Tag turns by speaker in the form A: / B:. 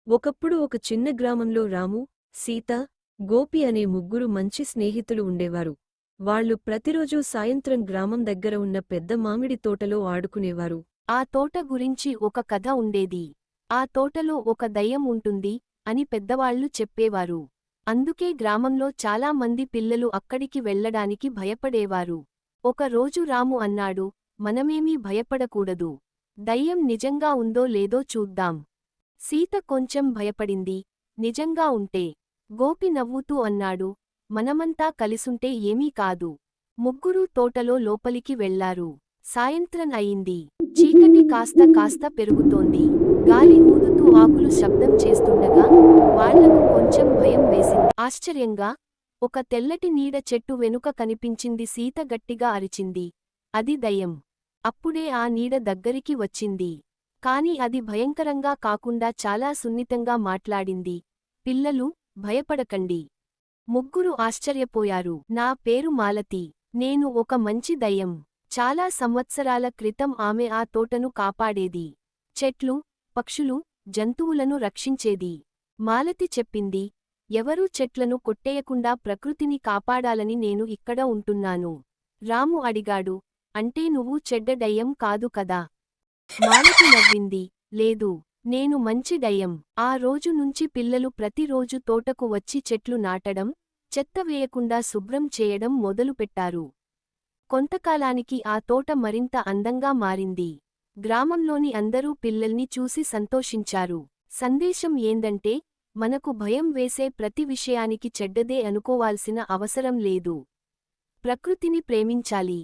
A: ఒకప్పుడు ఒక చిన్న గ్రామంలో రాము, సీత, గోపి అనే ముగ్గురు మంచి స్నేహితులు ఉండేవారు. వాళ్ళు ప్రతిరోజూ సాయంత్రం గ్రామం దగ్గర ఉన్న పెద్ద మామిడి తోటలో ఆడుకునేవారు.
B: ఆ తోట గురించి ఒక కథ ఉండేది. ఆ తోటలో ఒక దయ్యం ఉంటుంది అని పెద్దవాళ్లు చెప్పేవారు. అందుకే గ్రామంలో చాలా మంది పిల్లలు అక్కడికి వెళ్లడానికి భయపడేవారు. ఒక రోజు రాము అన్నాడు, మనమేమీ భయపడకూడదు. దయ్యం నిజంగా ఉందో లేదో చూద్దాం. సీత కొంచెం భయపడింది. నిజంగా ఉంటే? గోపి నవ్వుతూ అన్నాడు, మనమంతా కలిసుంటే ఏమీ కాదు. ముగ్గురూ తోటలో లోపలికి వెళ్లారు. సాయంత్రం అయింది. చీకటి కాస్త కాస్త పెరుగుతోంది. గాలి ఊదుతూ ఆకులు శబ్దం చేస్తుండగా వాళ్లకు కొంచెం భయం వేసింది. ఆశ్చర్యంగా ఒక తెల్లటి నీడ చెట్టు వెనుక కనిపించింది. సీత గట్టిగా అరిచింది, అది దయ్యం. అప్పుడే ఆ నీడ దగ్గరికి వచ్చింది. కాని అది భయంకరంగా కాకుండా చాలా సున్నితంగా మాట్లాడింది, పిల్లలు, భయపడకండి. ముగ్గురు ఆశ్చర్యపోయారు. నా పేరు మాలతి. నేను ఒక మంచి దయ్యం. చాలా సంవత్సరాల క్రితం ఆమె ఆ తోటను కాపాడేది. చెట్లు, పక్షులు, జంతువులను రక్షించేది. మాలతి చెప్పింది, ఎవరూ చెట్లను కొట్టేయకుండా ప్రకృతిని కాపాడాలని నేను ఇక్కడ ఉంటున్నాను. రాము అడిగాడు, అంటే నువ్వు చెడ్డ దయ్యం కాదు కదా? మాలతి నవ్వింది, లేదు, నేను మంచి దయ్యం. ఆ రోజు నుంచి పిల్లలు ప్రతిరోజు తోటకు వచ్చి చెట్లు నాటడం, చెత్త వేయకుండా శుభ్రం చేయడం మొదలుపెట్టారు. కొంతకాలానికి ఆ తోట మరింత అందంగా మారింది. గ్రామంలోని అందరూ పిల్లల్ని చూసి సంతోషించారు. సందేశం ఏందంటే, మనకు భయం వేసే ప్రతి విషయానికి చెడ్డదే అనుకోవాల్సిన అవసరం లేదు. ప్రకృతిని ప్రేమించాలి.